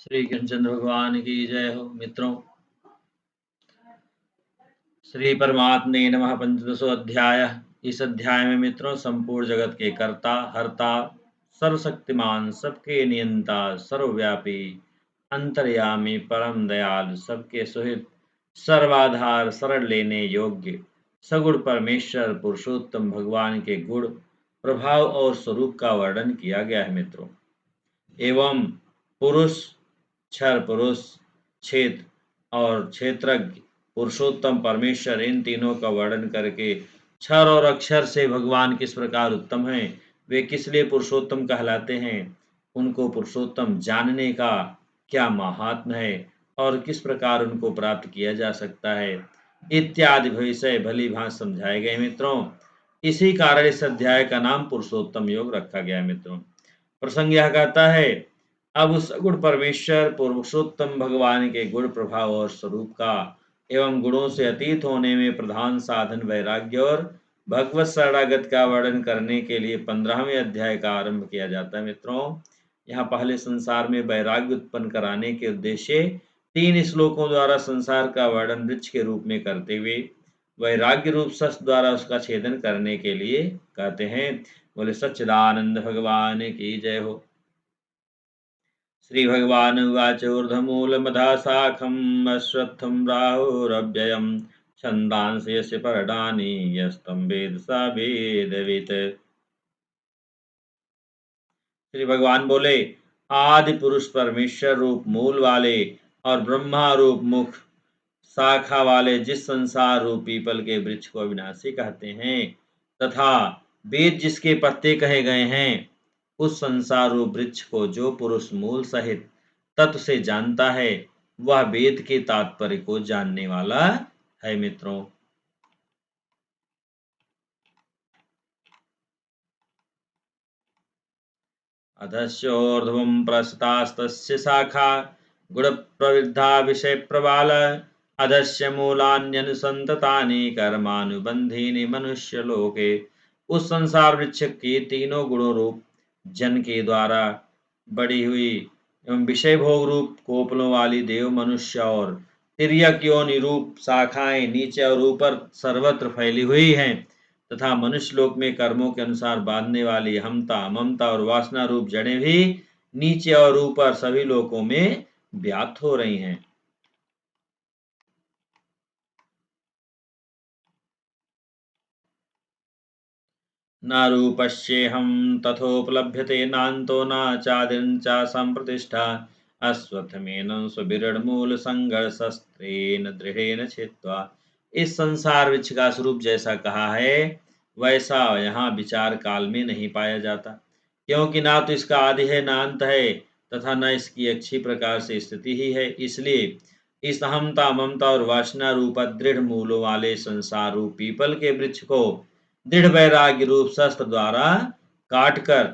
श्री कृष्णचंद्र भगवान की जय हो। मित्रों, श्री परमात्मे नमः। पंचदशो अध्याय। इस अध्याय में मित्रों संपूर्ण जगत के कर्ता, हर्ता, सर्वशक्तिमान, सबके नियंता, सर्वव्यापी, अंतर्यामी, परम दयाल, सबके सुहित, सर्वाधार, शरण लेने योग्य, सगुण परमेश्वर पुरुषोत्तम भगवान के गुण, प्रभाव और स्वरूप का वर्णन किया गया है। मित्रों, एवं पुरुष, क्षर पुरुष, क्षेत्र और क्षेत्रज्ञ पुरुषोत्तम परमेश्वर, इन तीनों का वर्णन करके क्षर और अक्षर से भगवान किस प्रकार उत्तम हैं, वे किस लिए पुरुषोत्तम कहलाते हैं, उनको पुरुषोत्तम जानने का क्या महात्म्य है और किस प्रकार उनको प्राप्त किया जा सकता है, इत्यादि विषय भली भांति समझाए गए। मित्रों, इसी कारण इस अध्याय का नाम पुरुषोत्तम योग रखा गया है। मित्रों, प्रसंग यह कहता है, अब उस गुण परमेश्वर पुरुषोत्तम भगवान के गुण, प्रभाव और स्वरूप का एवं गुणों से अतीत होने में प्रधान साधन वैराग्य और भगवत शरणागत का वर्णन करने के लिए 15वें अध्याय का आरंभ किया जाता है। मित्रों, यहाँ पहले संसार में वैराग्य उत्पन्न कराने के उद्देश्य 3 श्लोकों द्वारा संसार का वर्णन वृक्ष के रूप में करते हुए वैराग्य रूप शस्त्र द्वारा उसका छेदन करने के लिए कहते हैं। बोले सच्चिदानंद भगवान की जय हो। श्री भगवान उवाच ऊर्ध्वमूलमधा शाखम् अश्वत्थं राहुरव्ययम् छन्दांसि यस्य पर्णानि यस्तं वेद स वेदवित्। श्री भगवान बोले, आदि पुरुष परमेश्वर रूप मूल वाले और ब्रह्मा रूप मुख शाखा वाले जिस संसार रूप पीपल के वृक्ष को अविनाशी कहते हैं तथा वेद जिसके पत्ते कहे गए हैं, उस संसार रूप वृक्ष को जो पुरुष मूल सहित तत्व से जानता है, वह वेद के तात्पर्य को जानने वाला है। मित्रों, अधस्योर्ध्वं प्रसतास्तस्य शाखा गुणप्रवृद्धा विषयप्रबाल अधस्य मूलान्यनुसंततानि कर्मानुबंधीनि मनुष्यलोके। उस संसार वृक्ष के तीनों गुणों रूप जन के द्वारा बड़ी हुई एवं विषय भोग रूप कोपलों वाली देव, मनुष्य और तिर्यक योनि रूप शाखाएं नीचे और ऊपर सर्वत्र फैली हुई हैं तथा मनुष्य लोक में कर्मों के अनुसार बांधने वाली हमता, ममता और वासना रूप जड़ें भी नीचे और ऊपर सभी लोकों में व्याप्त हो रही हैं। न रूपस्येहं तथोपलभ्यते नान्तो न चादिर्न च संप्रतिष्ठा अश्वत्थमेनं सुविरूढ़मूल संघर्षस्त्रेण दृढ़ेन छित्त्वा। इस संसार वृक्ष का स्वरूप जैसा कहा है वैसा यहाँ विचार काल में नहीं पाया जाता, क्योंकि ना तो इसका आदि है, ना अंत है तथा न इसकी अच्छी प्रकार से स्थिति ही है। इसलिए इस अहमता, ममता और वासना रूप दृढ़ मूलों वाले संसार रूप पीपल के वृक्ष को दृढ़ वैराग्य रूप शस्त्र द्वारा काटकर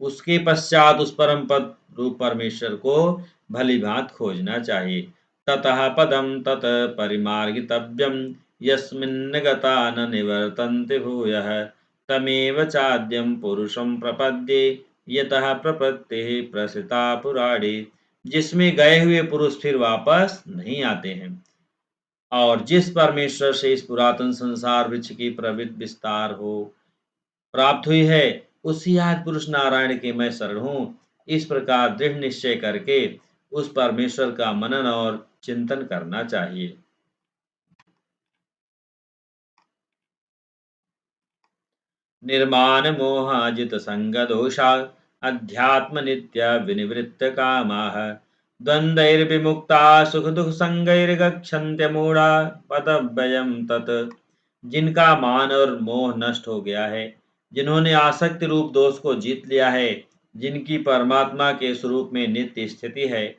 उसके पश्चात उस परम पद रूप परमेश्वर को भली भांति खोजना चाहिए। ततः पदम तत परिमार्गितव्यम यस्मिन् गता न निवर्तन्ते भूयः तमेव चाद्यं पुरुषं प्रपद्ये यतः प्रपत्तिः प्रसिता पुराणी। जिसमें गए हुए पुरुष फिर वापस नहीं आते हैं और जिस परमेश्वर से इस पुरातन संसार वृक्ष की प्रवृत्ति विस्तार हो प्राप्त हुई है, उसी आदि पुरुष नारायण के मैं शरण हूँ। इस प्रकार दृढ़ निश्चय करके उस परमेश्वर का मनन और चिंतन करना चाहिए। निर्माण मोहाजित संग दोषा अध्यात्म नित्य विनिवृत्त कामाः द्वंद्वैर्विमुक्ता सुख दुख संगैर्गच्छन्त्य मूढ़ा पदव्ययम् तत्। जिनका मान और मोह नष्ट हो गया है, जिन्होंने आसक्ति रूप दोष को जीत लिया है, जिनकी परमात्मा के स्वरूप में नित्य स्थिति है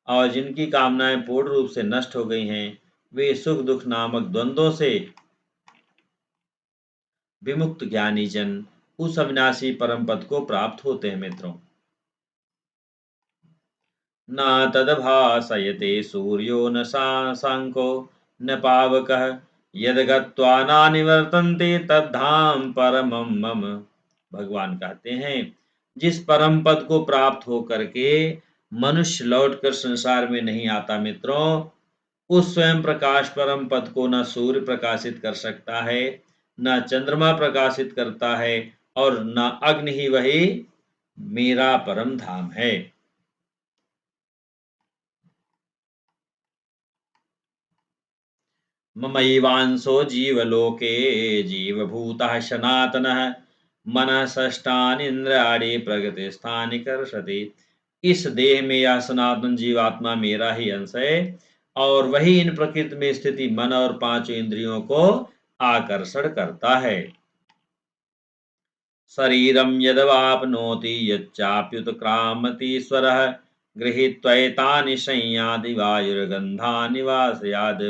और जिनकी कामनाएं पूर्ण रूप से नष्ट हो गई हैं, वे सुख दुख नामक द्वंद्वों से विमुक्त ज्ञानी जन उस अविनाशी परम पद को प्राप्त होते हैं। मित्रों, न तदभासयते सूर्यो न शशांको न पावकः यद गत्वा न निवर्तन्ते तद्धाम परमं मम। भगवान कहते हैं, जिस परम पद को प्राप्त हो करके मनुष्य लौटकर संसार में नहीं आता मित्रों, उस स्वयं प्रकाश परम पद को न सूर्य प्रकाशित कर सकता है, न चंद्रमा प्रकाशित करता है, और न अग्नि ही वही मेरा परम धाम है। ममैवांशो जीवलोके जीवभूतः सनातनः मनः षष्ठानीन्द्रियाणि प्रकृतिस्थानि कर्षति। इस देह में यह सनातन जीवात्मा मेरा ही अंश है और वही इन प्रकृति में स्थिति मन और पांचों इंद्रियों को आकर्षण करता है। शरीरं यदवाप्नोति यच्चाप्युत्क्रामतीश्वरः गृहीत्वैतानि संयाति वायुर्गन्धानि वासयात्।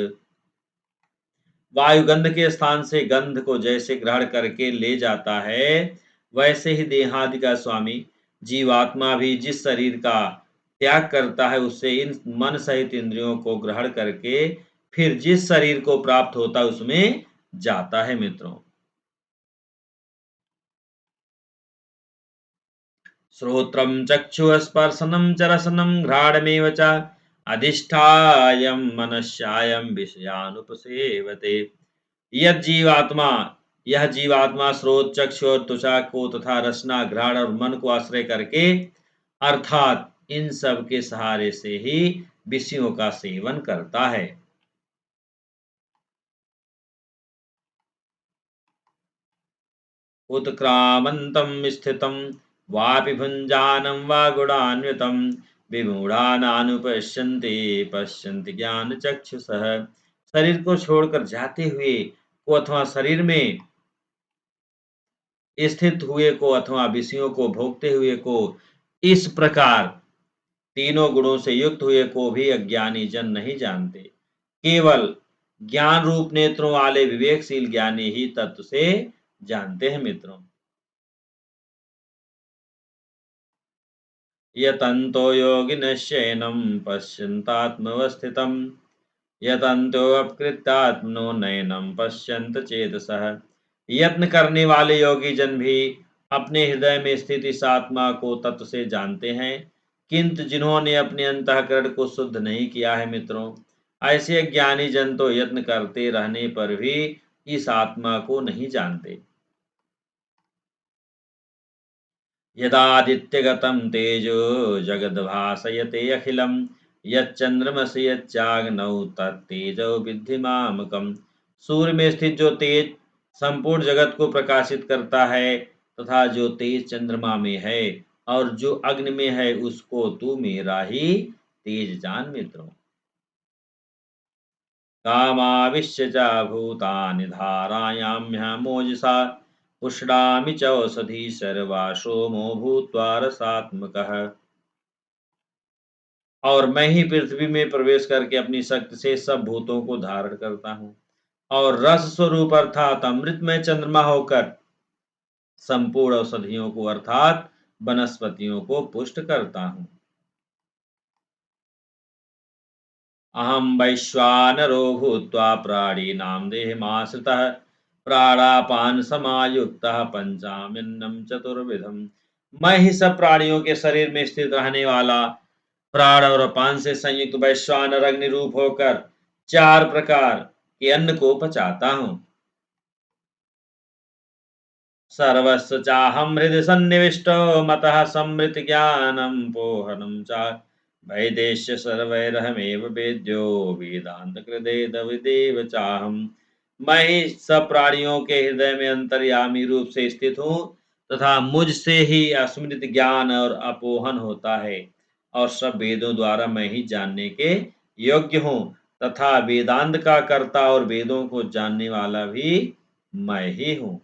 वायुगंध के स्थान से गंध को जैसे ग्रहण करके ले जाता है, वैसे ही देहादि का स्वामी जीवात्मा भी जिस शरीर का त्याग करता है, उससे इन मन सहित इंद्रियों को ग्रहण करके फिर जिस शरीर को प्राप्त होता है उसमें जाता है मित्रों। श्रोत्रं चक्षुस्पर्शनं च रसनं घ्राणमेव च अधिष्ठायं मनश्चायं विषयानुपसेवते। यह जीवात्मा स्रोत चक्षु और त्वचा को तथा रसना घ्राण और मन को आश्रय करके अर्थात इन सब के सहारे से ही विषयों का सेवन करता है। उत्क्रामन्तं स्थितं वापि भुञ्जानं वा गुणान्वितं विमूढानानुपश्यन्ति पश्यन्ति ज्ञानचक्षुषः। शरीर को छोड़कर जाते हुए को अथवा शरीर में स्थित हुए को अथवा विषयों को भोगते हुए को, इस प्रकार तीनों गुणों से युक्त हुए को भी अज्ञानी जन नहीं जानते। केवल ज्ञान रूप नेत्रों वाले विवेकशील ज्ञानी ही तत्व से जानते हैं मित्रों। यतन्तो योगिनश्चैनं पश्यन्तात्मवस्थितं यतन्तोऽप्यकृतात्मनो नैनं पश्यन्त चेतसः। यत्न करने वाले योगी जन भी अपने हृदय में स्थित इस आत्मा को तत्व से जानते हैं, किंतु जिन्होंने अपने अंतःकरण को शुद्ध नहीं किया है मित्रों, ऐसे ज्ञानी जन तो यत्न करते रहने पर भी इस आत्मा को नहीं जानते। यदादित्यगतं तेजो जगद्भासयते अखिलं यच्चंद्रमसि यच्चाग्नौ तत्तेजो विद्धि मामकम्। सूर्य में स्थित जो तेज संपूर्ण जगत को प्रकाशित करता है तथा जो तेज चंद्रमा में है और जो अग्नि में है, उसको तू मेरा ही तेज जान मित्रों। कामाविश्य च भूतानि धारायाम्यहमोजसा पुष्णामि चौषधी सर्वा सोमो भूत्वा रसात्मकः। और मैं ही पृथ्वी में प्रवेश करके अपनी शक्ति से सब भूतों को धारण करता हूँ और रस स्वरूप अर्थात अमृत में चंद्रमा होकर संपूर्ण औषधियों को अर्थात वनस्पतियों को पुष्ट करता हूँ। अहं वैश्वानरो भूत्वा प्राणिनां देहमाश्रितः प्राणापानसमायुक्तः पञ्चाम्यन्नं चतुर्विधम्। मैं ही सब प्राणियों के शरीर में स्थित रहने वाला प्राण और अपान से संयुक्त वैश्वानर अग्नि रूप होकर चार प्रकार के अन्न को पचाता हूँ। सर्वस्य चाहं हृदि सन्निविष्टो मतः संवृत ज्ञानं पोहनं च वैदेश्य सर्वैरहमेव वेद्यो वेदांत कृदेव चाहम। मैं ही सब प्राणियों के हृदय में अंतर्यामी रूप से स्थित हूँ तथा मुझसे ही अस्मृत ज्ञान और अपोहन होता है और सब वेदों द्वारा मैं ही जानने के योग्य हूँ तथा वेदांत का कर्ता और वेदों को जानने वाला भी मैं ही हूँ।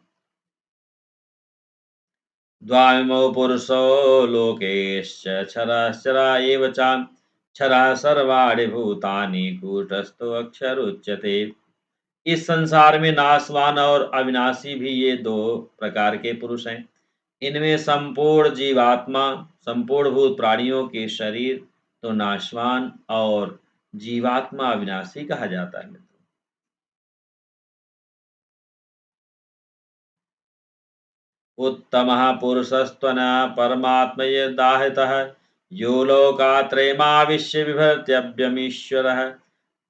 द्वाविमौ पुरुषो लोकेश्च क्षरश्चरा एव च क्षरः सर्वाणि भूतानि कूटस्थो अक्षर उच्यते। इस संसार में नाशवान और अविनाशी भी ये दो प्रकार के पुरुष हैं। इनमें संपूर्ण जीवात्मा संपूर्ण भूत प्राणियों के शरीर तो नाशवान और जीवात्मा अविनाशी कहा जाता है। उत्तमः पुरुषस्त्वन् परमात्मयदाहतः यो लोकात्रयमाविश्य बिभर्त्यव्यमीश्वरः।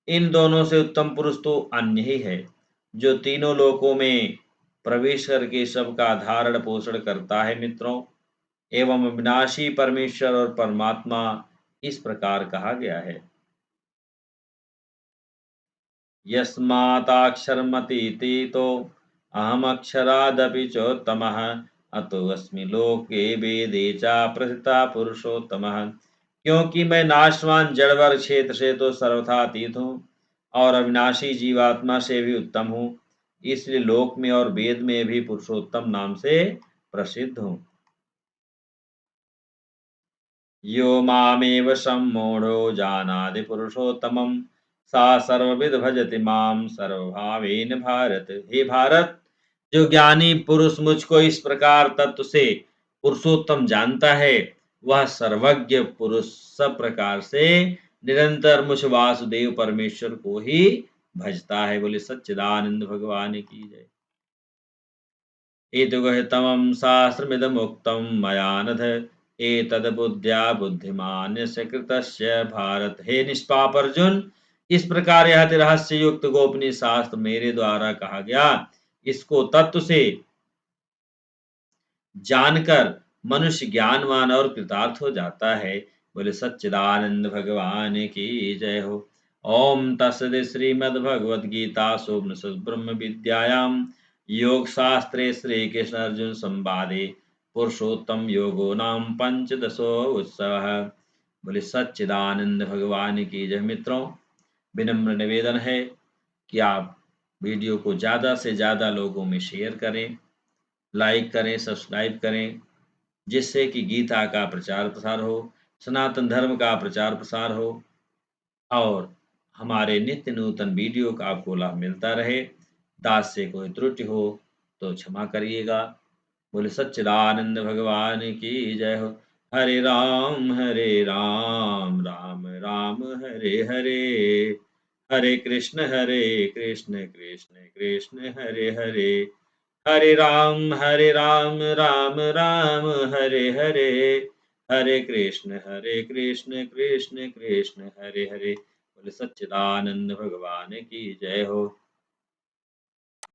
इन दोनों से उत्तम पुरुष तो अन्य ही है, जो तीनों लोकों में प्रवेश करके सबका धारण पोषण करता है मित्रों। एवं अविनाशी परमेश्वर और परमात्मा इस प्रकार कहा गया है। यस्मात्क्षरमतीतो अहमक्षरादपि चोत्तमः अतोऽस्मि लोके वेदे च प्रथिता पुरुषोत्तमः। क्योंकि मैं नाशवान जड़वर क्षेत्र से तो सर्वथा अतीत हूँ और अविनाशी जीवात्मा से भी उत्तम हूँ, इसलिए लोक में और वेद में भी पुरुषोत्तम नाम से प्रसिद्ध हूँ। यो मामेव सम्मूढ़ो जानाति पुरुषोत्तमं सा सर्वविद भजति माम सर्वभावेन भारत। हे भारत, जो ज्ञानी पुरुष मुझको इस प्रकार तत्व से पुरुषोत्तम जानता है, वह सर्वज्ञ पुरुष सब प्रकार से निरंतर मुझ वासुदेव परमेश्वर को ही भजता है। बोले सच्चिदानंद भगवान की जय। एतुगहितमं शास्त्रमिदमुक्तं मया नघ एतद्बुद्ध्या बुद्धिमान्यस्य कृतस्य भारत। हे निष्पाप अर्जुन, इस प्रकार यह रहस्य युक्त गोपनीय शास्त्र मेरे द्वारा कहा गया, इसको तत्व से जानकर मनुष्य ज्ञानवान और कृतार्थ हो जाता है। बोले सच्चिदानंद भगवान की जय हो। ओम तत्सदिति श्रीमद्भगवद गीतासु उपनिषदि ब्रह्म विद्यायां योग शास्त्रे श्री कृष्ण अर्जुन संवादे पुरुषोत्तम योगो नाम पंचदशो उत्सव। बोले सच्चिदानंद भगवान की जय। मित्रों, विनम्र निवेदन है कि आप वीडियो को ज़्यादा से ज़्यादा लोगों में शेयर करें, लाइक करें, सब्सक्राइब करें, जिससे कि गीता का प्रचार प्रसार हो, सनातन धर्म का प्रचार प्रसार हो और हमारे नित्य नूतन वीडियो का आपको लाभ मिलता रहे। दास से कोई त्रुटि हो तो क्षमा करिएगा। बोले सच्चिदानंद भगवान की जय हो। हरे राम राम राम हरे हरे, हरे कृष्ण कृष्ण कृष्ण हरे हरे, हरे राम राम हरे हरे, हरे कृष्ण कृष्ण कृष्ण हरे हरे। बोले सच्चिदानंद भगवान की जय हो।